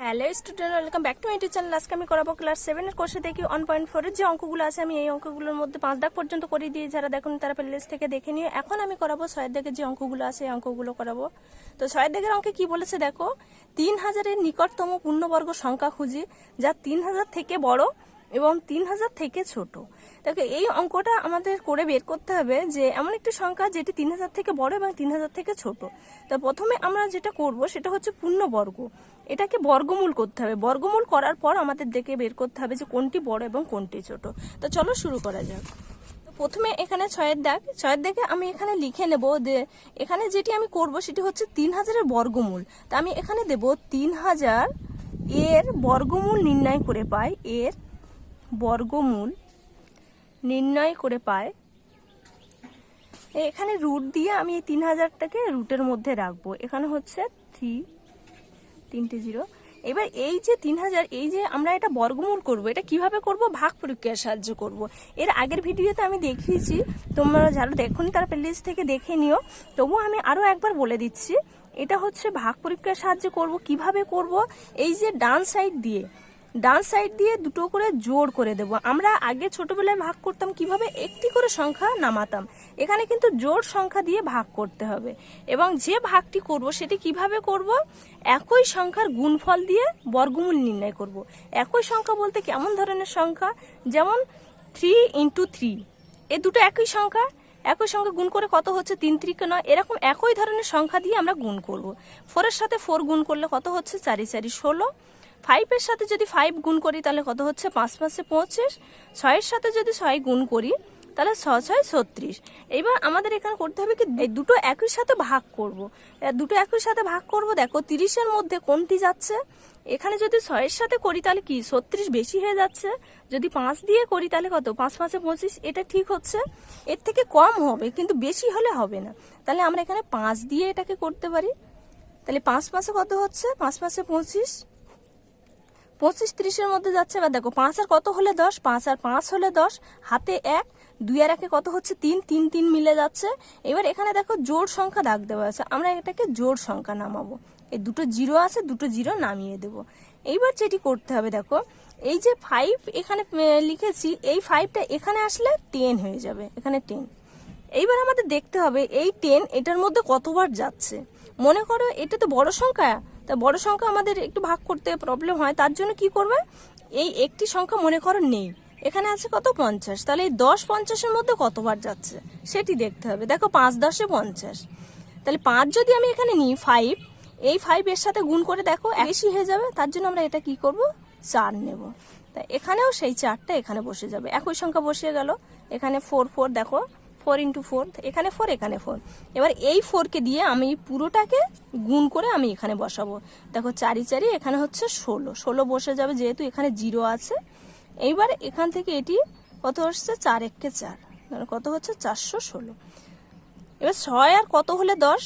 Hello student, welcome back to my YouTube channel. আজকে আমি করাবো ক্লাস 7 এর কোর্সে দেখি 1.4 এর যে অঙ্কগুলো আছে আমি এই অঙ্কগুলোর মধ্যে 5 দাগ পর্যন্ত করে দিয়ে, যারা দেখুন তারা প্লেলিস্ট থেকে দেখে নিয়ে। এখন আমি করাবো 6 দাগের যে অঙ্কগুলো আছে এই অঙ্কগুলো করাবো। তো 6 দাগের অঙ্কে কি বলেছে দেখো, 3000 এর নিকটতম পূর্ণবর্গ সংখ্যা খুঁজি যা 3000 থেকে বড় এবং 3000 থেকে ছোট। দেখো এই অঙ্কটা আমাদের করে বের করতে হবে যে এমন একটি সংখ্যা যেটি 3000 থেকে বড় এবং 3000 থেকে ছোট। তো প্রথমে আমরা যেটা করব সেটা হচ্ছে পূর্ণবর্গ, এটাকে বর্গমূল করতে হবে। বর্গমূল করার পর আমাদের দেখে বের করতে হবে যে কোনটি বড় এবং কোনটি ছোট। তো চলো শুরু করা যাক। প্রথমে এখানে 6 দাগে আমি এখানে লিখে নেব যে এখানে যেটি আমি করব সেটি হচ্ছে 3000 এর বর্গমূল। তা আমি এখানে দেব 3000 এর বর্গমূল নির্ণয় করে পাই, এর বর্গমূল নির্ণয় করে পাই। এখানে রুট দিয়ে আমি এই 3000টাকে রুটের মধ্যে রাখবো। এখানে হচ্ছে 3 0। এবার এই যে 3000, এই যে আমরা এটা বর্গমূল করব, এটা কিভাবে করব? ভাগ প্রক্রিয়ার সাহায্যে করব। এর আগের ভিডিওতে আমি দেখিয়েছি, তোমরা যারা দেখোনি তারা প্লেলিস্ট থেকে দেখে নিও। তবুও আমি আরো একবার বলে দিচ্ছি, এটা হচ্ছে ভাগ প্রক্রিয়ার সাহায্যে করব। কিভাবে করব? এই যে ডান সাইড দিয়ে দুটো করে জোড় করে দেব। আমরা আগে ছোটবেলায় ভাগ করতাম কিভাবে? একটি করে সংখ্যা নামাতাম। এখানে কিন্তু জোড় সংখ্যা দিয়ে ভাগ করতে হবে। এবং যে ভাগটি করব সেটি কিভাবে করব? একই সংখ্যার গুণফল দিয়ে বর্গমূল নির্ণয় করব। একই সংখ্যা বলতে কেমন ধরনের সংখ্যা? যেমন 3 × 3, এই দুটো একই সংখ্যা গুণ করে কত হচ্ছে? 3 × 3 9। এরকম একই ধরনের সংখ্যা দিয়ে আমরা গুণ করব। 4 এর সাথে 4 গুণ করলে কত হচ্ছে? 4 × 4 = 16। 5 এর সাথে যদি 5 গুণ করি তাহলে কত হচ্ছে? 5 × 5 = 25। 6 এর সাথে যদি 6 গুণ করি তাহলে 6 × 6 = 36। এবার আমাদের এখানে করতে হবে কি, এই দুটো একই সাথে ভাগ করব। দেখো 30 এর মধ্যে কোনটি যাচ্ছে? এখানে যদি 6 এর সাথে করি তাহলে কি 36 বেশি হয়ে যাচ্ছে। যদি 5 দিয়ে করি তাহলে কত? 5 × 5 = 25। এটা ঠিক হচ্ছে, এর থেকে কম হবে কিন্তু বেশি হলে হবে না। তাহলে আমরা এখানে 5 দিয়ে এটাকে করতে পারি। তাহলে 5 × 5 কত হচ্ছে? 5 × 5 = 25। 25 30 এর মধ্যে যাচ্ছে। এবার দেখো 5 আর কত হলে 10? 5 আর 5 হলে 10, হাতে 1, 2 আর 1 কত হচ্ছে? 3, 3 3 মিলে যাচ্ছে। এবার এখানে দেখো জোড় সংখ্যা দাগ দেওয়া আছে, আমরা এটাকে জোড় সংখ্যা নামাবো। এই দুটো জিরো আছে, দুটো জিরো নামিয়ে দেব। এইবার যেটি করতে হবে দেখো, এই যে 5 এখানে লিখেছি, এই 5টা এখানে আসলে 10 হয়ে যাবে, এখানে 10। এইবার আমাদের দেখতে হবে এই 10 এটার মধ্যে কতবার যাচ্ছে। মনে করো এটা তো বড় সংখ্যা, তা বড় সংখ্যা আমাদের একটু ভাগ করতে প্রবলেম হয়। তার জন্য কি করবে, এই একটি সংখ্যা মনে করো নেই, এখানে আছে কত? 50। তাহলে এই 10 50 এর মধ্যে কতবার যাচ্ছে সেটি দেখতে হবে। দেখো 5 × 10 = 50। তাহলে 5 যদি আমি এখানে নিই 5, এই 5 এর সাথে গুণ করে দেখো বেশি হয়ে যাবে। তার জন্য আমরা এটা কি করব? 4 নেব। তাই এখানেও সেই 4টা এখানে বসে যাবে, একই সংখ্যা বসে গেল। এখানে 4 4, দেখো 4 × 4, এখানে 4 এখানে 4। এবার এই 4কে দিয়ে আমি পুরোটাকে গুণ করে আমি এখানে বসাবো। দেখো 4 × 4, এখানে হচ্ছে 16 বসে যাবে যেহেতু এখানে 0 আছে। এইবার এখান থেকে এটি কত হচ্ছে? 4 × 1 = 4, কত হচ্ছে? 416। এবার 6 আর কত হলে 10?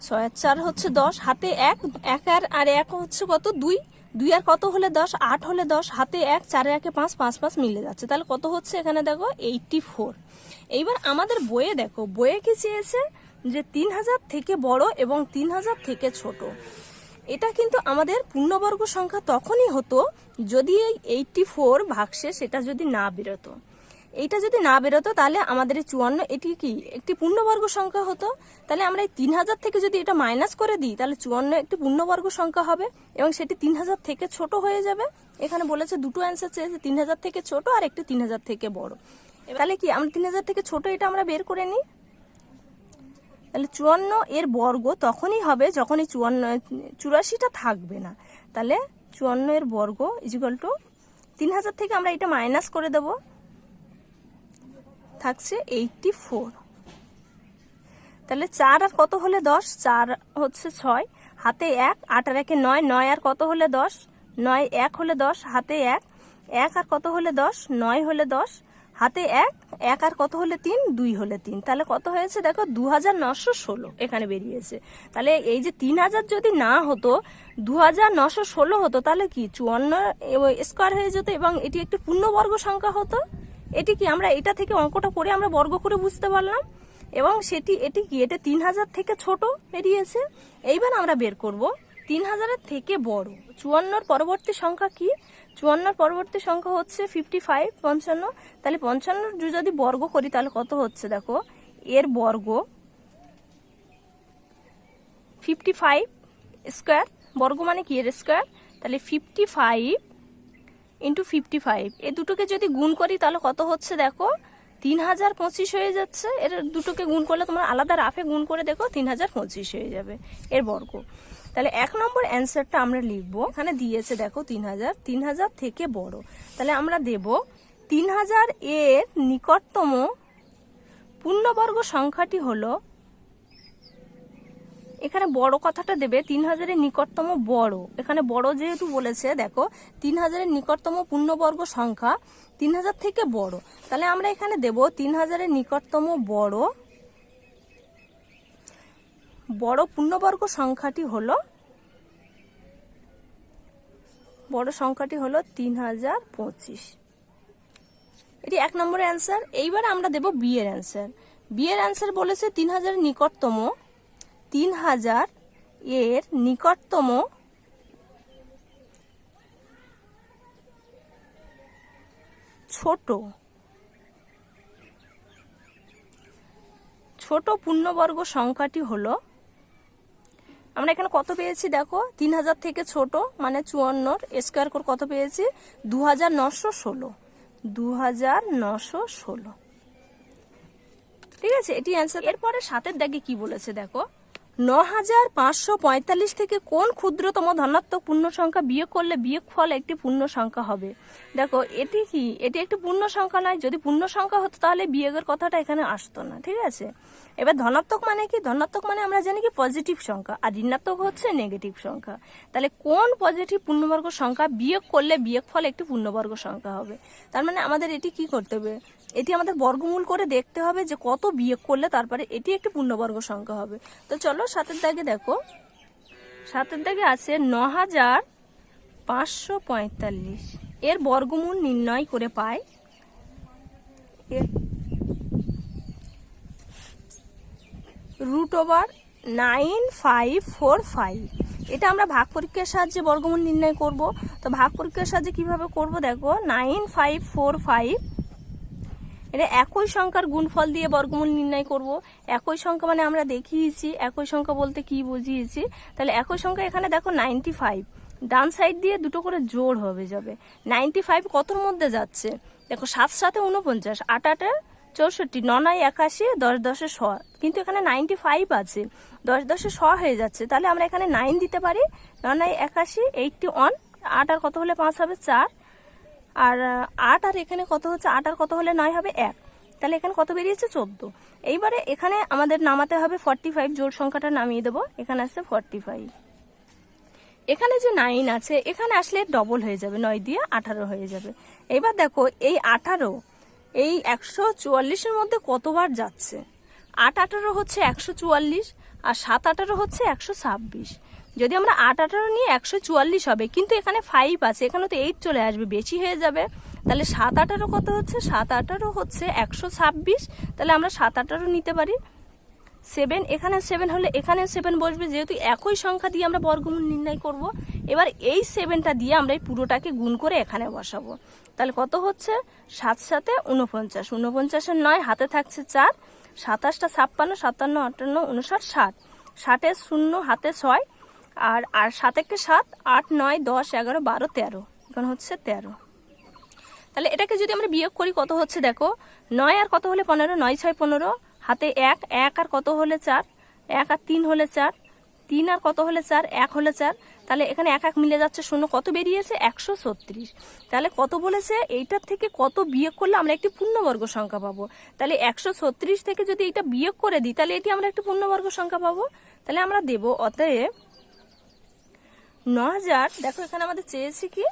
6 আর 4 হচ্ছে 10, হাতে 1, 1 আর 1 হচ্ছে কত? 2, 2 আর কত হলে 10? 8 হলে 10, হাতে 1, 4 আর 1 5, 5 5 মিলে যাচ্ছে। তাহলে কত হচ্ছে? এখানে দেখো 84। এইবার আমাদের বইয়ে দেখো, বইয়ে কি চেয়েছে? যে 3000 থেকে বড় এবং 3000 থেকে ছোট। এটা কিন্তু আমাদের পূর্ণবর্গ সংখ্যা তখনই হতো যদি এই 84 ভাগশেষ এটা যদি না বেরোতো। এইটা যদি না বেরোতো তাহলে আমাদের এই 54 এটি কি একটি পূর্ণবর্গ সংখ্যা হতো। তাহলে আমরা এই 3000 থেকে যদি এটা মাইনাস করে দিই তাহলে 54 একটি পূর্ণবর্গ সংখ্যা হবে এবং সেটি 3000 থেকে ছোট হয়ে যাবে। এখানে বলেছে দুটো অ্যান্সার চেয়েছে, 3000 থেকে ছোট আর একটি 3000 থেকে বড়। তাহলে কি আমরা 3000 থেকে ছোট এটা আমরা বের করে নিই। তাহলে 54 এর বর্গ তখনই হবে যখন এই 84টা থাকবে না। তাহলে 54 এর বর্গ = 3000 থেকে আমরা এটা মাইনাস করে দেব, থাকছে 84। তাহলে 4 আর কত হলে 10? 4 হচ্ছে 6, হাতে 1, 8 আর 1 9, 9 আর কত হলে 10? 9 1 হলে 10, হাতে 1, 1 আর কত হলে 10? 9 হলে 10, হাতে 1, 1 আর কত হলে 3? 2 হলে 3। তাহলে কত হয়েছে দেখো? 2916 এখানে বেরিয়েছে। তাহলে এই যে 3000 যদি না হতো, 2916 হতো, তাহলে কি 54 স্কোয়ার হয়ে যেত এবং এটি একটি পূর্ণবর্গ সংখ্যা হতো। এটি কি আমরা এটা থেকে অঙ্কটা করে আমরা বর্গ করে বুঝতে পারলাম এবং এটি কি এটা 3000 থেকে ছোট বেরিয়েছে। এইবার আমরা বের করব 3000-এর থেকে বড়। 54-র পরবর্তী সংখ্যা কি? 54-র পরবর্তী সংখ্যা হচ্ছে 55, 55। তাহলে 55 যদি বর্গ করি তাহলে কত হচ্ছে দেখো, এর বর্গ 55 স্কোয়ার, বর্গ মানে কি এর স্কোয়ার, তাহলে 55 ইন্টু 55, এই দুটোকে যদি গুণ করি তাহলে কত হচ্ছে দেখো, 3025 হয়ে যাচ্ছে। এর দুটোকে গুণ করলে তোমরা আলাদা রাফে গুণ করে দেখো, 3025 হয়ে যাবে এর বর্গ। তাহলে 1 নম্বর অ্যান্সারটা আমরা লিখবো, এখানে দিয়েছে দেখো 3000, 3000 থেকে বড়। তাহলে আমরা দেব 3000 এর নিকটতম পূর্ণবর্গ সংখ্যাটি হলো, এখানে বড় কথাটা দেবে, 3000-এর নিকটতম বড়, এখানে বড় যেহেতু বলেছে দেখো 3000-এর নিকটতম পূর্ণবর্গ সংখ্যা 3000 থেকে বড়। তাহলে আমরা এখানে দেব 3000-এর নিকটতম বড় পূর্ণবর্গ সংখ্যাটি হলো, বড় সংখ্যাটি হলো 3025। এটি 1 নম্বরের অ্যান্সার। এইবার আমরা দেব বি এর অ্যান্সার। বি এর অ্যান্সার বলেছে 3000-এর নিকটতম, 3000 এর নিকটতম ছোট পূর্ণবর্গ সংখ্যাটি হলো, আমরা এখানে কত পেয়েছি দেখো, 3000 থেকে ছোট মানে 54 স্কোয়ার করে কত পেয়েছি, 2916, 2916। ঠিক আছে, এটি অ্যান্সার। এরপরে 7-এর দাগে কি বলেছে দেখো, 9545 থেকে কোন ক্ষুদ্রতম ধনাত্মক পূর্ণ সংখ্যা বিয়োগ করলে বিয়োগফল একটি পূর্ণ সংখ্যা হবে। দেখো এটি কি, এটি একটি পূর্ণ সংখ্যা নয়, যদি পূর্ণ সংখ্যা হতো তাহলে বিয়োগের কথাটা এখানে আসতো না। ঠিক আছে, এবার ধনাত্মক মানে কি, ধনাত্মক মানে আমরা জানি কি পজিটিভ সংখ্যা, আর ঋণাত্মক হচ্ছে নেগেটিভ সংখ্যা। তাহলে কোন পজিটিভ পূর্ণবর্গ সংখ্যা বিয়োগ করলে বিয়োগফল একটি পূর্ণবর্গ সংখ্যা হবে, তার মানে আমাদের এটি কি করতে হবে, এটি আমাদের বর্গমূল করে দেখতে হবে যে কত বিয়োগ করলে তারপরে এটি একটি পূর্ণবর্গ সংখ্যা হবে। তো চলো 7-এর দাগে দেখো, 7-এর দাগে আছে 9545, এর বর্গমূল নির্ণয় করে পাই √9545। এটা আমরা ভাগ পরীক্ষার সাহায্যে বর্গমূল নির্ণয় করব। তো ভাগ পরীক্ষার সাহায্যে কিভাবে করব দেখো, 9545 এটা একই সংখ্যার গুণফল দিয়ে বর্গমূল নির্ণয় করব। একই সংখ্যা মানে আমরা দেখিয়েছি, একই সংখ্যা বলতে কি বুঝিয়েছি, তাহলে একই সংখ্যা এখানে দেখো 95, ডান সাইড দিয়ে দুটো করে জোড় হবে যাবে। 95 কতর মধ্যে যাচ্ছে দেখো, 7 7 49, 8 8 64, 9 9 81, 10 10 100, কিন্তু এখানে 95 আছে, 10 10 100 হয়ে যাচ্ছে। তাহলে আমরা এখানে 9 দিতে পারি, 9 9 81, 81, 8 আর কত হলে 5 হবে 4, আর 8 আর এখানে কত হচ্ছে, 8 আর কত হলে 9 হবে 1, তাহলে এখানে কত বেরিয়েছে 14। এইবারে এখানে আমাদের নামাতে হবে 45, জোড় সংখ্যাটা নামিয়ে দেবো, এখানে আসছে 45। এখানে যে 9 আছে এখানে আসলে ডবল হয়ে যাবে, 9 দিয়ে 18 হয়ে যাবে। এবার দেখো এই 18 এই 144-এর মধ্যে কতবার যাচ্ছে, 8 18 হচ্ছে 144, আর 7 18 হচ্ছে 126। যদি আমরা 8 18 নিয়ে 144 হবে, কিন্তু এখানে 5 আছে, এখানে তো 8 চলে আসবে, বেশি হয়ে যাবে। তাহলে 7 18 কত হচ্ছে, 7 18 হচ্ছে 126, তাহলে আমরা 7 18 নিতে পারি। 7, এখানে 7 হলে এখানে 7 বসবে, যেহেতু একই সংখ্যা দিয়ে আমরা বর্গমূল নির্ণয় করব। এবার এই 7টা দিয়ে আমরা এই পুরোটাকে গুণ করে এখানে বসাবো। তাহলে কত হচ্ছে, 7 7 49, 49 9 হাতে থাকছে 4, 27 56, 57 58 59 60, 60 0 হাতে 6, আর 7 1 7, 8 9 10 11 12 13, এখানে হচ্ছে 13। তাহলে এটাকে যদি আমরা বিয়োগ করি কত হচ্ছে দেখো, 9 আর কত হলে 15, 9 6 15, হাতে 1 1 আর কত হলে 4, 1 আর 3 হলে 4, 3 আর কত হলে 4, 1 হলে 4, তাহলে এখানে 1 1 মিলে যাচ্ছে 0, কত বেরিয়েছে 136। তাহলে কত বলেছে, এইটার থেকে কত বিয়োগ করলে আমরা একটি পূর্ণবর্গ সংখ্যা পাবো। তাহলে 136 থেকে যদি এটা বিয়োগ করে দিই তাহলে এটি আমরা একটি পূর্ণবর্গ সংখ্যা পাবো। তাহলে আমরা দেব অতএব 9000, দেখো এখানে আমাদের চেয়েছি কি,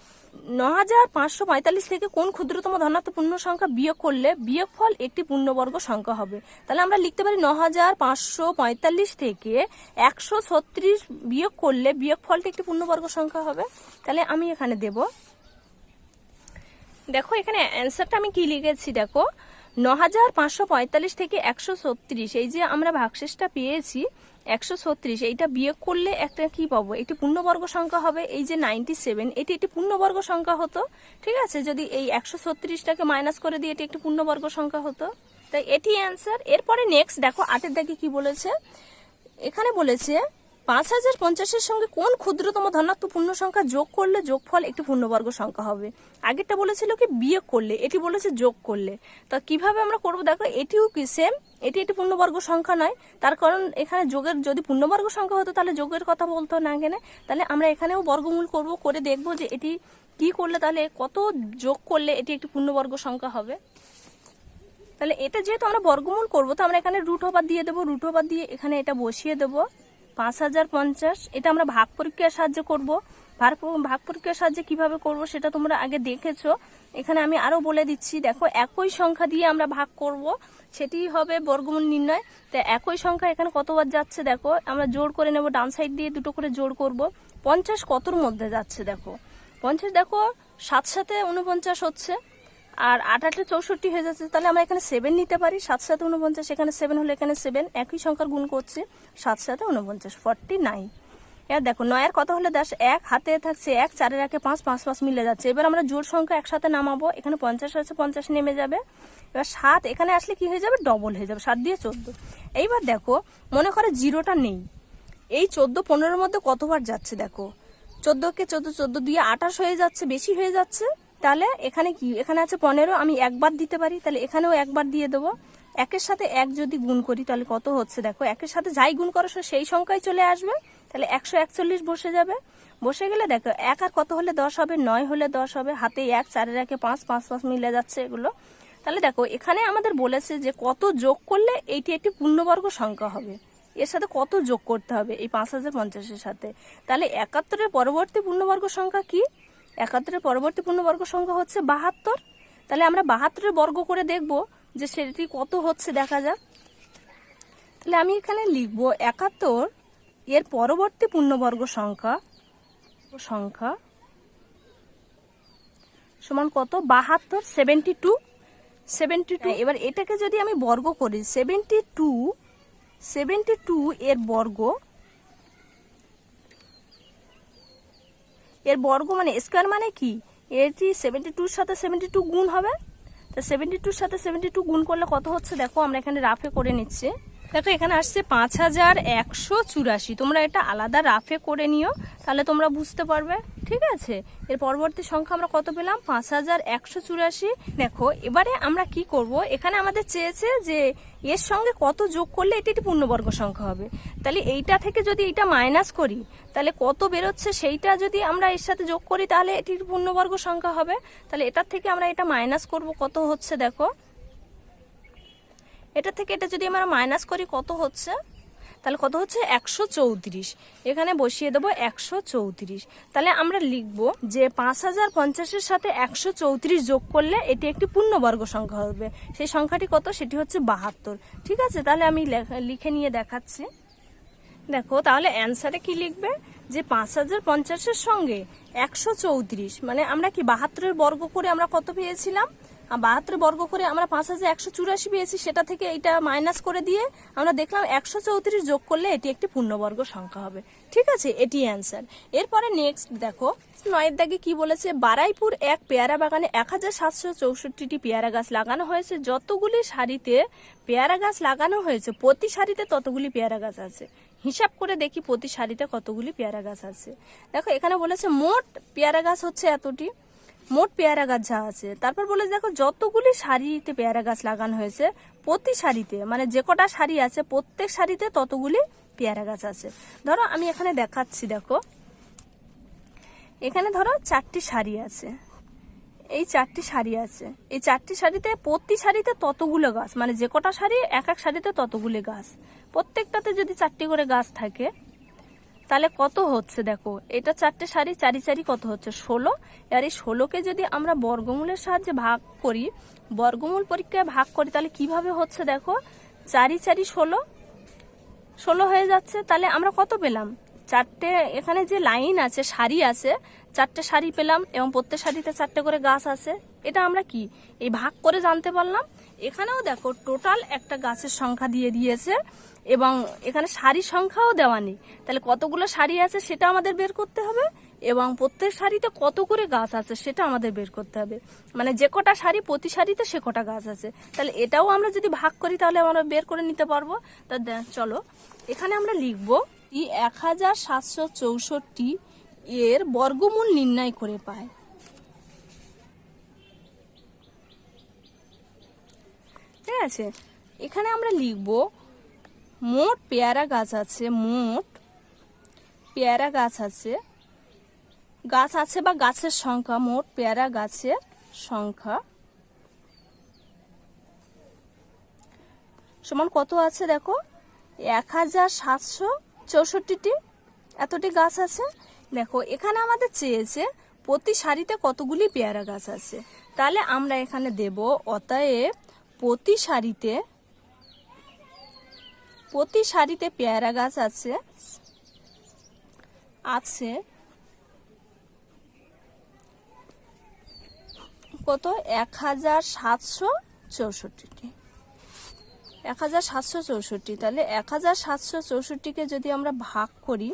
9545 থেকে কোন ক্ষুদ্রতম ধনাত্মক পূর্ণ সংখ্যা বিয়োগ করলে বিয়োগফল একটি পূর্ণবর্গ সংখ্যা হবে। তাহলে আমরা লিখতে পারি 9545 থেকে 136 বিয়োগ করলে বিয়োগফলটি একটি পূর্ণবর্গ সংখ্যা হবে। তাহলে আমি এখানে দেব, দেখো এখানে অ্যান্সারটা আমি কি লিখেছি দেখো, 9545 থেকে 136, এই যে আমরা ভাগশেষটা পেয়েছি 136, এইটা বিয়োগ করলে একটা কি পাবো, একটি পূর্ণবর্গ সংখ্যা হবে। এই যে 97, এটি একটি পূর্ণবর্গ সংখ্যা হতো। ঠিক আছে, যদি এই 136টাকে মাইনাস করে দিয়ে এটি একটি পূর্ণবর্গ সংখ্যা হতো। তাই এটি অ্যান্সার। এরপরে নেক্সট দেখো 8-এর দাগে কি বলেছে, এখানে বলেছে 5050-এর সঙ্গে কোন ক্ষুদ্রতম ধনাত্মক পূর্ণ সংখ্যা যোগ করলে যোগফল একটি পূর্ণবর্গ সংখ্যা হবে। আগেরটা বলেছিল কি বিয়োগ করলে, এটি বলেছে যোগ করলে। তো কিভাবে আমরা করব দেখো, এটিও কি সেম, এটি একটি পূর্ণবর্গ সংখ্যা নয়, তার কারণ এখানে যোগের, যদি পূর্ণবর্গ সংখ্যা হতো তাহলে যোগের কথা বলতো না এখানে। তাহলে আমরা এখানেও বর্গমূল করব, করে দেখব যে এটি কি করলে, তাহলে কত যোগ করলে এটি একটি পূর্ণবর্গ সংখ্যা হবে। তাহলে এটা যেহেতু আমরা বর্গমূল করব, তো আমরা এখানে রুট ওভার দিয়ে দেবো, রুট ওভার দিয়ে এখানে এটা বসিয়ে দেবো। 5050, এটা আমরা ভাগ পরীক্ষার সাহায্যে করব। ভাগ পরীক্ষার সাহায্যে কিভাবে করব সেটা তোমরা আগে দেখেছো, এখানে আমি আরো বলে দিচ্ছি। দেখো একই সংখ্যা দিয়ে আমরা ভাগ করব, সেটি হবে বর্গমূল নির্ণয়। তো একই সংখ্যা এখানে কতবার যাচ্ছে দেখো, আমরা জোড় করে নেব, ডান সাইড দিয়ে দুটো করে জোড় করব। 50 কতর মধ্যে যাচ্ছে দেখো, 50 দেখো 7 সাথে 49 হচ্ছে, আর 8 8 64 হয়ে যাচ্ছে। তাহলে আমরা এখানে 7 নিতে পারি, 7 সাথে 49, এখানে 7 হলে এখানে 7, একই সংখ্যার গুণ করছি, 7 সাথে 49, 49। এবার দেখো 9 এর কত হলে 10, 1 হাতে থাকছে 1, 4 এর একে 5, 5 5 মিলে যাচ্ছে। এবার আমরা জোড় সংখ্যা একসাথে নামাবো, এখানে 50 আছে, 50 নেমে যাবে। এবার 7 এখানে আসলে কি হয়ে যাবে, ডবল হয়ে যাবে, 7 দিয়ে 14। এইবার দেখো মনে করে জিরোটা নেই, এই 14 15-এর মধ্যে কতবার যাচ্ছে দেখো, 14কে 14, 14 দিয়ে 28 হয়ে যাচ্ছে, বেশি হয়ে যাচ্ছে। তাহলে এখানে কি, এখানে আছে 15, আমি একবার দিতে পারি, তাহলে এখানেও একবার দিয়ে দেবো। একের সাথে 1 যদি গুণ করি তাহলে কত হচ্ছে দেখো, একের সাথে যাই গুণ করো সেই সংখ্যায় চলে আসবে, তাহলে 141 বসে যাবে। বসে গেলে দেখো 1 আর কত হলে 10 হবে, 9 হলে 10 হবে, হাতে 1, 4 এর একে 5, 5 5 মিলে যাচ্ছে এগুলো। তাহলে দেখো এখানে আমাদের বলেছে যে কত যোগ করলে এইটি একটি পূর্ণবর্গ সংখ্যা হবে, এর সাথে কত যোগ করতে হবে এই 5050-এর সাথে। তাহলে 71-এর পরবর্তী পূর্ণবর্গ সংখ্যা কি, 71-এর পরবর্তী পূর্ণবর্গ সংখ্যা হচ্ছে 72। তাহলে আমরা 72-এর বর্গ করে দেখব যে সেটি কত হচ্ছে, দেখা যাক। তাহলে আমি এখানে লিখব 71 এর পরবর্তী পূর্ণবর্গ সংখ্যা সমান কত, 72, 72। এবার এটাকে যদি আমি বর্গ করি, 72 এর বর্গ, এর বর্গ মানে স্কয়ার, মানে কি এটি 72-এর সাথে 72 গুণ হবে। তো 72-এর সাথে 72 গুণ করলে কত হচ্ছে দেখো, আমরা এখানে রাফে করে নিচ্ছি। দেখো এখানে আসছে 5184, তোমরা এটা আলাদা রাফে করে নিও, তাহলে তোমরা বুঝতে পারবে। ঠিক আছে, এর পরবর্তী সংখ্যা আমরা কত পেলাম, 5184। দেখো এবারে আমরা কি করব, এখানে আমাদের চেয়েছে যে এর সঙ্গে কত যোগ করলে এটি একটি পূর্ণবর্গ সংখ্যা হবে। তাহলে এইটা থেকে যদি এটা মাইনাস করি তাহলে কত বেরোচ্ছে সেইটা যদি আমরা এর সাথে যোগ করি তাহলে এটি পূর্ণবর্গ সংখ্যা হবে। তাহলে এটার থেকে আমরা এটা মাইনাস করব, কত হচ্ছে দেখো, এটা থেকে এটা যদি আমরা মাইনাস করি কত হচ্ছে, তাহলে কত হচ্ছে 134, এখানে বসিয়ে দেবো 134। তাহলে আমরা লিখব যে 5050-এর সাথে 134 যোগ করলে এটি একটি পূর্ণবর্গ সংখ্যা হবে। সেই সংখ্যাটি কত, সেটি হচ্ছে 72। ঠিক আছে, তাহলে আমি লিখে নিয়ে দেখাচ্ছি। দেখো তাহলে অ্যান্সারে কি লিখবে, যে 5050-এর সঙ্গে 134, মানে আমরা কি 72-এর বর্গ করে আমরা কত পেয়েছিলাম, 72 বর্গ করে আমরা 5184 পেয়েছি, সেটা থেকে এটা মাইনাস করে দিয়ে আমরা দেখলাম 134 যোগ করলে এটি একটি পূর্ণবর্গ সংখ্যা হবে। ঠিক আছে, এটি অ্যান্সার। এরপরে নেক্সট দেখো 9-এর দাগে কি বলেছে, বারাইপুর এক পেয়ারা বাগানে 1764টি পেয়ারা গাছ লাগানো হয়েছে, যতগুলি সারিতে পেয়ারা গাছ লাগানো হয়েছে প্রতি সারিতে ততগুলি পেয়ারা গাছ আছে। হিসাব করে দেখি প্রতি সারিতে কতগুলি পেয়ারা গাছ আছে। দেখো এখানে বলেছে মোট পেয়ারা গাছ হচ্ছে এতটি, মোট পেয়ারা গাছ যা আছে। তারপর বলে দেখো যতগুলি সারিতে পেয়ারা গাছ লাগানো হয়েছে প্রতি সারিতে, মানে যে কটা সারি আছে প্রত্যেক সারিতে ততগুলি পেয়ারা গাছ আছে। ধরো আমি এখানে দেখাচ্ছি, দেখো এখানে ধরো 4টি সারি আছে, এই 4টি সারি আছে, এই 4টি সারিতে প্রতি সারিতে ততগুলো গাছ, মানে যে কটা সারি এক এক সারিতে ততগুলি গাছ, প্রত্যেকটাতে যদি 4টি করে গাছ থাকে তাহলে কত হচ্ছে দেখো, এটা 4টে সারি, 4 4 কত হচ্ছে 16। আর এই 16কে যদি আমরা বর্গমূলের সাহায্যে ভাগ করি, বর্গমূল পরীক্ষায় ভাগ করি, তাহলে কিভাবে হচ্ছে দেখো, 4 4 16 হয়ে যাচ্ছে। তাহলে আমরা কত পেলাম, 4টে, এখানে যে লাইন আছে সারি আছে 4টে সারি পেলাম এবং প্রত্যেক সারিতে 4টে করে গাছ আছে। এটা আমরা কি এই ভাগ করে জানতে পারলাম। এখানেও দেখো টোটাল একটা গাছের সংখ্যা দিয়ে দিয়েছে এবং এখানে সারির সংখ্যাও দেওয়া নেই। তাহলে কতগুলো সারি আছে সেটা আমাদের বের করতে হবে এবং প্রত্যেক সারিতে কত করে গাছ আছে সেটা আমাদের বের করতে হবে। মানে যে কটা সারি প্রতি সারিতে সে কটা গাছ আছে, তাহলে এটাও আমরা যদি ভাগ করি তাহলে আমরা বের করে নিতে পারবো। তা চলো এখানে আমরা লিখবো 1764 এর বর্গমূল নির্ণয় করে পায়। ঠিক আছে, এখানে আমরা লিখব মোট পেয়ারা গাছ আছে, মোট পেয়ারা গাছ আছে, গাছ আছে বা গাছের সংখ্যা, মোট পেয়ারা গাছের সংখ্যা সমান কত আছে দেখো 1764টি, এতটি গাছ আছে। দেখো এখানে আমাদের চেয়েছে প্রতি সারিতে কতগুলি পেয়ারা গাছ আছে, তাহলে আমরা এখানে দেব অতএব প্রতি সারিতে পেয়ারা গাছ আছে কত 1764টি, 1764। তাহলে 1764কে যদি আমরা ভাগ করি,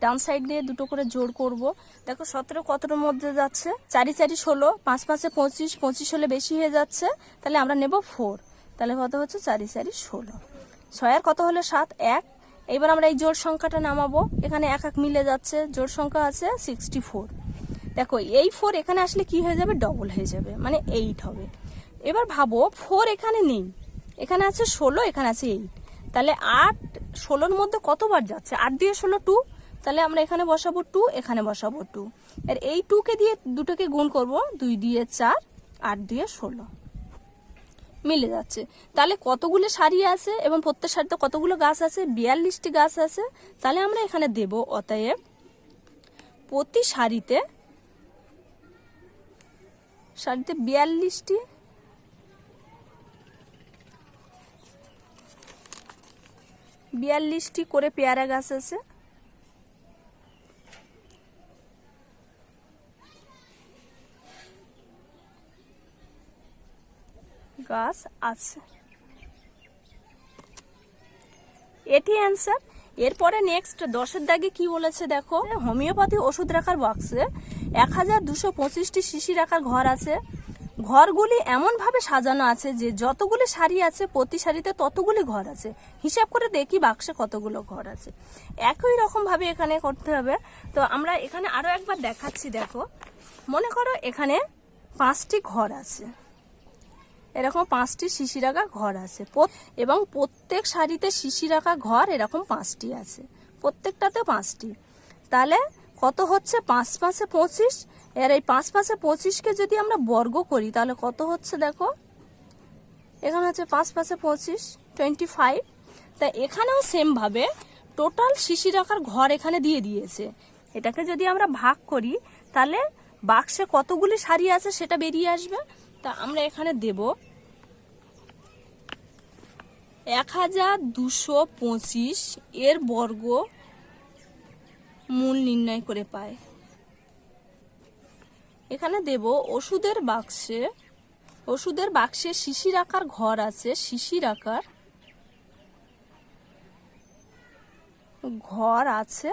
ডান সাইড দিয়ে দুটো করে জোড় করব। দেখো 17 কতর মধ্যে যাচ্ছে, 4 4 16, 5 5 25, 25 হলে বেশি হয়ে যাচ্ছে, তাহলে আমরা নেব 4। তাহলে কত হচ্ছে 4 4 16, 6 আর কত হলে 7 1। এবার আমরা এই জোড় সংখ্যাটা নামাবো, এখানে এক এক মিলে যাচ্ছে, জোড় সংখ্যা আছে 64। দেখো এই 4 এখানে আসলে কি হয়ে যাবে, ডবল হয়ে যাবে, মানে 8 হবে। এবার ভাবো 4 এখানে নেই, এখানে আছে 16, এখানে আছে 8, তাহলে 8 16-র মধ্যে কতবার যাচ্ছে, 8 দিয়ে 16 2, তাহলে আমরা এখানে বসাবো 2, এখানে বসাবো 2, আর এই 2কে দিয়ে দুটোকে গুণ করব, 2 দিয়ে 4, 8 দিয়ে 16, মিলে যাচ্ছে। তাহলে কতগুলো সারি আছে এবং প্রত্যেক সারিতে কতগুলো গাছ আছে, 42টি গাছ আছে। তাহলে আমরা এখানে দেব অতএব প্রতি সারিতে 42টি করে পেয়ারা গাছ আছে। গাছ আছে, এটি অ্যান্সার। এরপরে নেক্সট 10-এর দাগে কি বলেছে দেখো, হোমিওপ্যাথি ওষুধ রাখার বক্সে 1225টি শিশি রাখার ঘর আছে। ঘরগুলি এমনভাবে সাজানো আছে যে যতগুলি সারি আছে প্রতি সারিতে ততগুলি ঘর আছে। হিসাব করে দেখি বাক্সে কতগুলো ঘর আছে। একই রকম ভাবে এখানে করতে হবে। তো আমরা এখানে আরো একবার দেখাচ্ছি। দেখো মনে করো এখানে 5টি ঘর আছে, এরকম 5টি শিশি রাখা ঘর আছে এবং প্রত্যেক সারিতে শিশি রাখা ঘর এরকম 5টি আছে, প্রত্যেকটাতে 5টি। তাহলে কত হচ্ছে 5 5 25, এর এই 5 5 25কে যদি আমরা বর্গ করি তাহলে কত হচ্ছে দেখো, এখানে হচ্ছে 5 5 25 25। তা এখানেও সেম ভাবে টোটাল শিশি রাখার ঘর এখানে দিয়ে দিয়েছে। এটাকে যদি আমরা ভাগ করি তাহলে বাক্সে কতগুলি সারি আছে সেটা বেরিয়ে আসবে। তা আমরা এখানে দেব 1225 এর বর্গ মূল নির্ণয় করে পায়। এখানে দেব ওষুধের বাক্সে শিশি রাখার ঘর আছে, শিশি রাখার ঘর আছে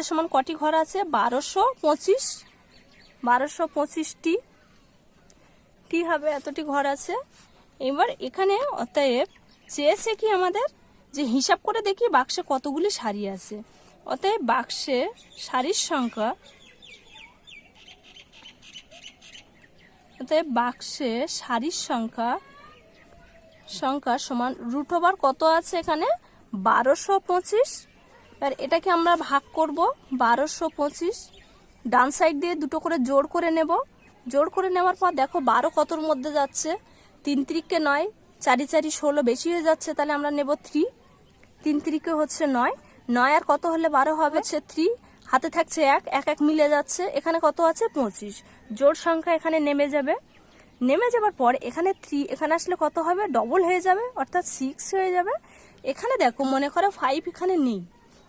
সমান কটি ঘর আছে, 1225টি হবে, এতটি ঘর আছে। এবার এখানে অতএব চেয়েছে কি আমাদের যে হিসাব করে দেখি বাক্সে কতগুলি সারি আছে। অতএব বাক্সে সারির সংখ্যা, সমান রুট ওভার কত আছে এখানে 1225। আর এটাকে আমরা ভাগ করব 1225, ডান সাইড দিয়ে দুটো করে জোড় করে নেব। জোড় করে নেওয়ার পর দেখো 12 কতর মধ্যে যাচ্ছে, 3 3 9, 4 4 16 বেশি হয়ে যাচ্ছে, তাহলে আমরা নেব 3, 3 3 হচ্ছে 9, 9 আর কত হলে 12 হবে হচ্ছে 3, হাতে থাকছে 1 1 মিলে যাচ্ছে, এখানে কত আছে 25, জোড় সংখ্যা এখানে নেমে যাবে। নেমে যাবার পর এখানে 3 এখানে আসলে কত হবে, ডবল হয়ে যাবে, অর্থাৎ 6 হয়ে যাবে। এখানে দেখো মনে করো 5 এখানে নেই,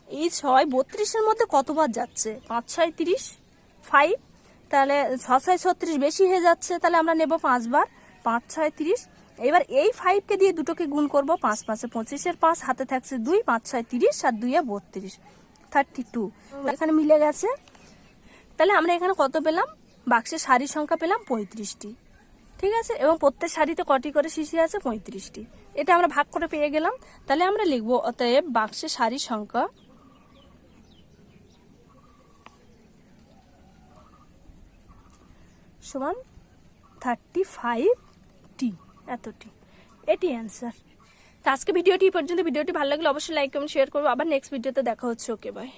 এই 6 32-এর মধ্যে কতবার যাচ্ছে, 5 6 30, 5, তাহলে 6 6 36 বেশি হয়ে যাচ্ছে, তাহলে আমরা নেব 5 বার, 5 6 30। এবার এই 5কে দিয়ে দুটোকে গুণ করব, 5 5 25 এর 5, হাতে থাকছে 2, 5 6 30 আর 2 32, 32 এখানে মিলে গেছে। তাহলে আমরা এখানে কত পেলাম, বাক্সের শাড়ির সংখ্যা পেলাম 35টি, ঠিক আছে, এবং প্রত্যেক শাড়িতে কটি করে শিশি আছে, 35টি। এটা আমরা ভাগ করে পেয়ে গেলাম। তাহলে আমরা লিখব অতএব বাক্সের শাড়ির সংখ্যা সমান 35টি, এতটি, এটি অ্যান্সার। তো আজকে ভিডিওটি পর্যন্ত। ভিডিওটি ভালো লাগলে অবশ্যই লাইক কমেন্ট শেয়ার করবো। আবার নেক্সট ভিডিওতে দেখা হচ্ছে। Okay bye.